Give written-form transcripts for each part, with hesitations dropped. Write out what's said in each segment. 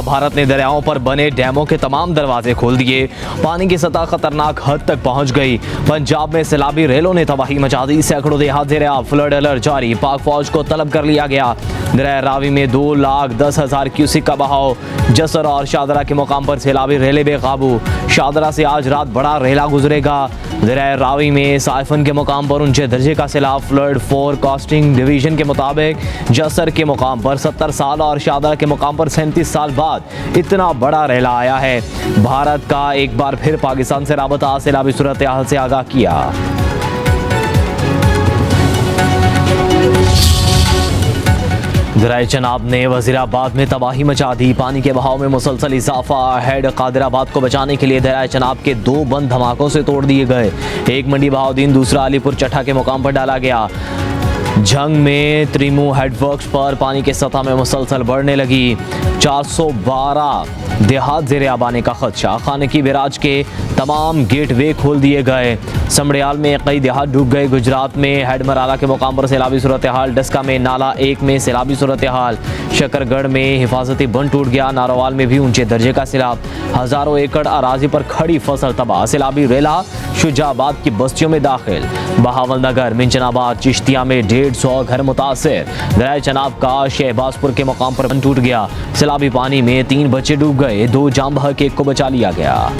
भारत ने दरियाओं पर बने डैमों के तमाम दरवाजे खोल दिए। पानी की सतह खतरनाक हद तक पहुंच गई। पंजाब में सैलाबी रेलों ने तबाही मचा दी। सैकड़ों देहात ज़ेर-ए-आब, फ्लड अलर्ट जारी। पाक फौज को तलब कर लिया गया। दरिया रावी में 2,10,000 क्यूसिक का बहाव। जसर और शादरा के मुकाम पर सैलाबी रेले बेकाबू। शादरा से आज रात बड़ा रेला गुजरेगा। दरिया रावी में साइफन के मुकाम पर ऊंचे दर्जे का सैलाब। फ्लड फोरकास्टिंग डिवीजन के मुताबिक जसर के मुकाम पर 70 साल और शादरा के मुकाम पर 37 साल बाद इतना बड़ा रेला आया है। भारत का एक बार फिर पाकिस्तान से राबता सैलाबी सूरत हाल से आगाह किया। दरिया चनाब ने वजीराबाद में तबाही मचा दी। पानी के बहाव में मुसलसल इजाफा। हेड कादिराबाद को बचाने के लिए दरिया चनाब के 2 बंद धमाकों से तोड़ दिए गए। एक मंडी बहाउद्दीन, दूसरा अलीपुर चट्टा के मुकाम पर डाला गया। जंग में त्रिमू हेडवर्क्स पर पानी की सतह में मुसलसल बढ़ने लगी। 412 देहात ज़ेर-ए-आब आने का खदशा। खानकी बैराज के तमाम गेटवे खोल दिए गए। समड़ियाल में कई देहात डूब गए। गुजरात में हेडमराला के मुकाम पर सैलाबी सूरत हाल। डस्का में नाला 1 में सैलाबी सूरत हाल। शकरगढ़ में हिफाजती बंद टूट गया। नारोवाल में भी ऊंचे दर्जे का सैलाब। हजारों एकड़ अराजी पर खड़ी फसल तबाह। सैलाबी रेला शुजाबाद की बस्तियों में दाखिल। बहावल नगर, मिंचनाबाद, चिश्तिया में 150 घर मुतासिर। दरिया चनाब का शहबाजपुर के मुकाम पर बंद टूट गया। सैलाबी पानी में 3 बच्चे डूब गए। 2 जाम बहक, 1 को बचा लिया गया।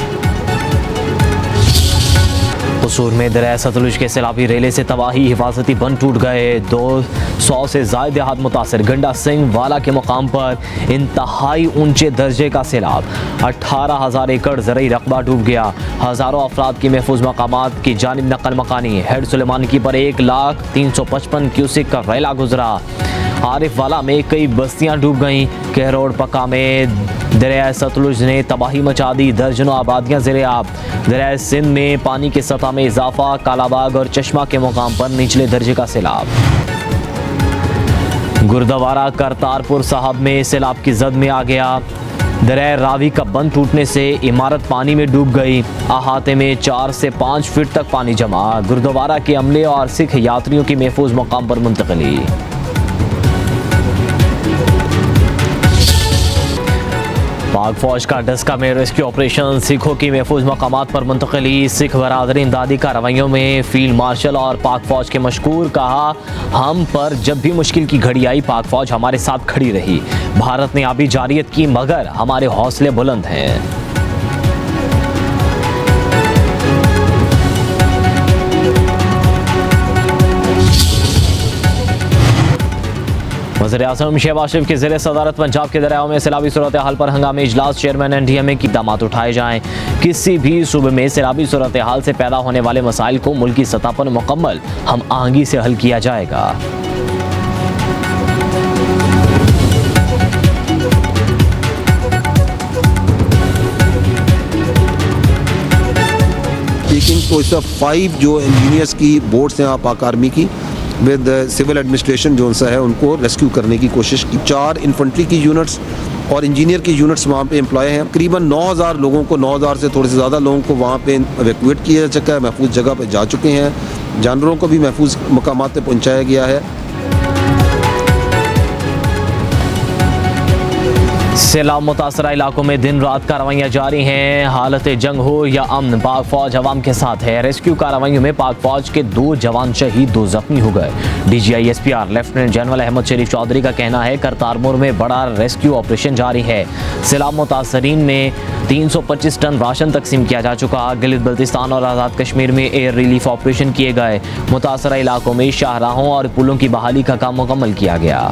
कसूर में दरिया सतलुज के सैलाबी रेले से तबाही। हिफाजती बंद टूट गए। 200 से ज़ायद देहात मुतासिर। गंडा सिंह वाला के मुकाम पर इंतहाई ऊंचे दर्जे का सैलाब। 18,000 एकड़ ज़रई रकबा डूब गया। हज़ारों अफराद की महफूज मकामात की जानिब नकल मकानी। हेड सुलेमानी पर 1,355 क्यूसिक का रेला गुजरा। आरिफ वाला में कई बस्तियां डूब गईं। कहरोड़ पक्का में दरिया सतलुज ने तबाही मचा दी। दर्जनों आबादियां ज़ेर-ए-आब। दरिया सिंध में पानी की सतह में इजाफा। कालाबाग और चश्मा के मुकाम पर निचले दर्जे का सैलाब। गुरुद्वारा करतारपुर साहब में सैलाब की जद में आ गया। दरिया रावी का बंद टूटने से इमारत पानी में डूब गई। अहाते में 4 से 5 फीट तक पानी जमा। गुरुद्वारा के अमले और सिख यात्रियों की महफूज मुकाम पर मुंतकली। पाक फौज का डस्का में रेस्क्यू ऑपरेशन। सिखों की महफूज मकामात पर मुंतकली। सिख बरादरी इमदादी कार्रवाइयों में फील्ड मार्शल और पाक फौज के मशकूर। कहा, हम पर जब भी मुश्किल की घड़ी आई पाक फौज हमारे साथ खड़ी रही। भारत ने आबी जारियत की मगर हमारे हौसले बुलंद हैं। वज़ीर-ए-आज़म शहबाज शरीफ की ज़ेर सदारत पंजाब के दरियाओं में सैलाबी सूरत हाल पर हंगामी इजलास। चेयरमैन NDMA की इक़दामात उठाए जाएँ। किसी भी सूबे में सैलाबी सूरत हाल से पैदा होने वाले मसाइल को मुल्की सतह पर मुकम्मल हम आहंगी से हल किया जाएगा। तो इस 5 जो इंजीनियर्स की बोर्ड्स हैं पाक आर्मी की विद सिविल एडमिनिस्ट्रेशन जो सा है उनको रेस्क्यू करने की कोशिश की। 4 इन्फेंट्री की यूनिट्स और इंजीनियर की यूनिट्स वहाँ पे एम्प्लॉय हैं। तकरीबन 9,000 लोगों को 9,000 से थोड़े से ज़्यादा लोगों को वहाँ पे एवैक्यूएट किया जा चुका है। महफूज जगह पे जा चुके हैं। जानवरों को भी महफूज मकामात पे पहुँचाया गया है। सैलाब मुतासरा इलाकों में दिन रात कार्रवाइयाँ जारी हैं। हालत जंग हो या अमन, पाक फौज अवाम के साथ है। रेस्क्यू कार्रवाइयों में पाक फौज के 2 जवान शहीद, 2 जख्मी हो गए। DGI SPR lieutenant general Ahmed Sharif Chaudhry का कहना है करतारपुर में बड़ा रेस्क्यू ऑपरेशन जारी है। सैलाब मुतासरीन में 325 टन राशन तकसीम किया जा चुका। गिलगित बल्तिस्तान और आज़ाद कश्मीर में एयर रिलीफ ऑपरेशन किए गए। मुतासरा इलाकों में शाहराहों और पुलों की बहाली का काम मुकम्मल किया गया।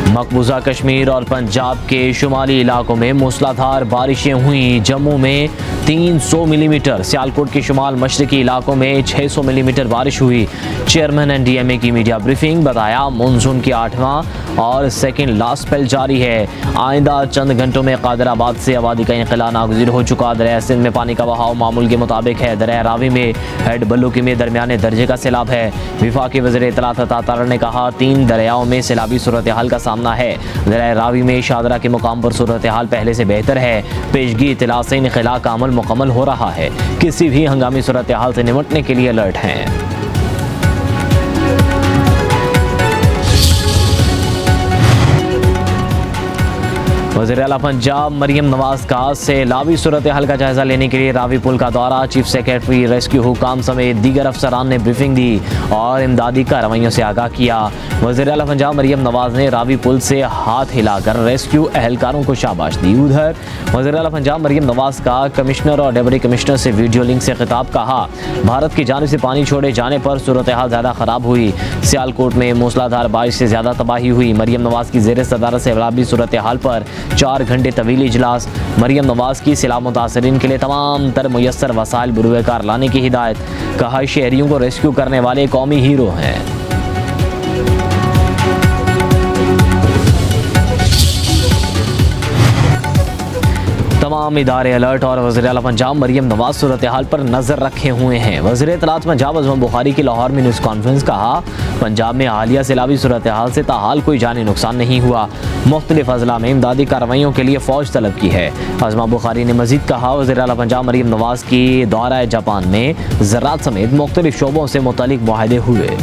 मकबूजा कश्मीर और पंजाब के शुमाली इलाकों में मूसलाधार बारिशें हुई। जम्मू में 300 मिलीमीटर, सियालकोट के शुमाल मशरकी इलाकों में 600 मिलीमीटर बारिश हुई। चेयरमैन NDMA की मीडिया ब्रीफिंग। बताया, मानसून की 8वां और सेकेंड लास्ट स्पेल जारी है। आइंदा चंद घंटों में कादिराबाद से आबादी का इंखला नागुज़ीर हो चुका। दरिया सिंध में पानी का बहाव मामूल के मुताबिक है। दरिया रावी में हेड बल्लुकी में दरमियाने दर्जे का सैलाब है। वफाकी वज़ीर इत्तलात अता तारड़ ने कहा, 3 दरियाओं में सैलाबी सूरत हाल का सामना है। दरिया रावी में शादरा के मुकाम पर सूरत हाल पहले से बेहतर है। पेशगी इत्तला से इंखला का अमल मुकम्मल हो रहा है। किसी भी हंगामी सूरत हाल से निपटने के लिए अलर्ट हैं। वज़ीर आला पंजाब मरियम नवाज का सैलाबी सूरत हाल का जायजा लेने के लिए रावी पुल का दौरा। चीफ सेक्रेटरी, रेस्क्यू हुकाम समेत दीगर अफसरान ने ब्रीफिंग दी और इमदादी कार्रवाइयों से आगाह किया। वज़ीर आला पंजाब मरियम नवाज ने रावी पुल से हाथ हिलाकर रेस्क्यू अहलकारों को शाबाश दी। उधर वज़ीर आला पंजाब मरियम नवाज का कमिश्नर और डिप्टी कमिश्नर से वीडियो लिंक से खिताब। कहा, भारत की जानिब से पानी छोड़े जाने पर सूरत हाल ज़्यादा ख़राब हुई। सियालकोट में मूसलाधार बारिश से ज़्यादा तबाही हुई। मरियम नवाज की ज़ेर सदारत सैलाबी सूरत हाल पर 4 घंटे तवील इजलास। मरियम नवाज की सैलाब मुतासरीन के लिए तमाम तर मुयस्सर वसाइल बुरुएकार लाने की हिदायत। कहा, शहरियों को रेस्क्यू करने वाले कौमी हीरो हैं। तमाम इदारे अलर्ट और वज़ीर आला पंजाब मरियम नवाज सूरत हाल पर नज़र रखे हुए हैं। वज़ीर इत्तलात पंजाब अज़म बुखारी की लाहौर में न्यूज़ कॉन्फ्रेंस। कहा, पंजाब में हालिया सैलाबी सूरत हाल से ताहाल कोई जानी नुकसान नहीं हुआ। मुख्तलिफ अज़ला में इमदादी कार्रवाइयों के लिए फ़ौज तलब की है। अज़मा बुखारी ने मज़ीद कहा, वज़ीर आला पंजाब मरियम नवाज की दौरा जापान में ज़राअत समेत मुख्तलिफ शोबों से मुतल्लिक़ मुआहदे हुए।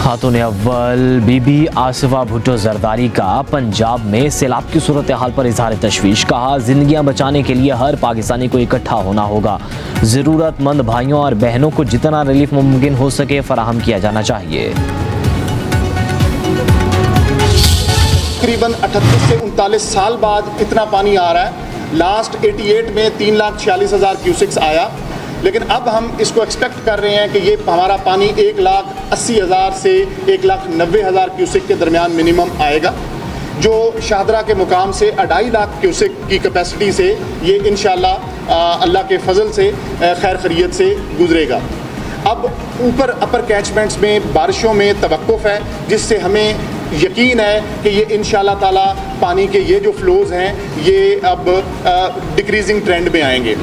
खातून अव्वल बीबी आसिफा भुट्टो जरदारी का पंजाब में सैलाब की सूरत हाल पर इजहार तशवीश। कहा, जिंदगियां बचाने के लिए हर पाकिस्तानी को इकट्ठा होना होगा। ज़रूरतमंद भाइयों और बहनों को जितना रिलीफ मुमकिन हो सके फराहम किया जाना चाहिए। तकरीबन 38 से 39 साल बाद इतना पानी आ रहा है। लास्ट 88 में 3,46,000 क्यूसिक्स आया, लेकिन अब हम इसको एक्सपेक्ट कर रहे हैं कि ये हमारा पानी 1,80,000 से 1,90,000 क्यूसिक के दरमियान मिनिमम आएगा, जो शाहदरा के मुकाम से 2.5 लाख क्यूसिक की कैपेसिटी से ये इंशाल्लाह अल्लाह के फजल से खैर खैरियत से गुजरेगा। अब ऊपर अपर कैचमेंट्स में बारिशों में तवक्कुफ़ है, जिससे हमें यकीन है कि ये इंशाल्लाह ताला पानी के ये जो फ्लोज़ हैं ये अब डिक्रीजिंग ट्रेंड में आएंगे।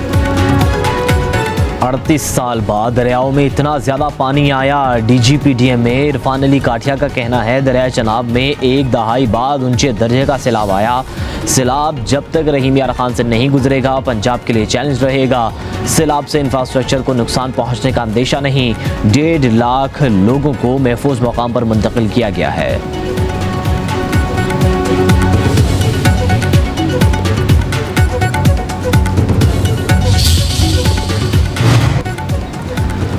38 साल बाद दरियाओं में इतना ज़्यादा पानी आया। DGPDM इरफान अली काठिया का कहना है, दरिया चनाब में 1 दहाई बाद ऊंचे दर्जे का सैलाब आया। सैलाब जब तक रहीम यार खान से नहीं गुजरेगा पंजाब के लिए चैलेंज रहेगा। सैलाब से इंफ्रास्ट्रक्चर को नुकसान पहुंचने का अंदेशा नहीं। 1.5 लाख लोगों को महफूज मकाम पर मुंतकिल किया गया है।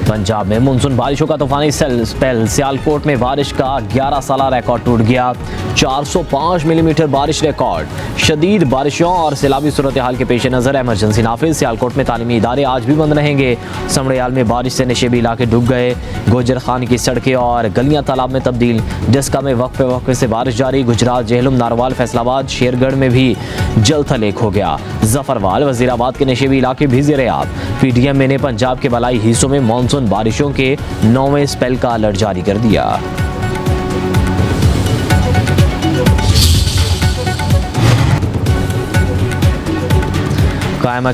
पंजाब में मानसून बारिशों का तूफानी स्पेल। सियालकोट में बारिश का 11 साला रिकॉर्ड टूट गया। 405 मिलीमीटर बारिश रिकॉर्ड। शदीद बारिशों और सैलाबी सूरत हाल के पेश नज़र एमरजेंसी नाफिज। सियालकोट में तालीमी इदारे आज भी बंद रहेंगे। समड़ियाल में बारिश से नशेबी इलाके डूब गए। गोजर खान की सड़कें और गलियां तालाब में तब्दील। डिस्का में वक्फे वक्फे से बारिश जारी। गुजरात, जेहलम, नारवाल, फैसलाबाद, शेरगढ़ में भी जल थलेक हो गया। जफरवाल, वजीराबाद के नशेबी इलाके भी ज़ेर-ए-आब। PDM ने पंजाब के बलाई हिस्सों में मानसून बारिशों के 9वें स्पेल का अलर्ट जारी कर दिया। कायमा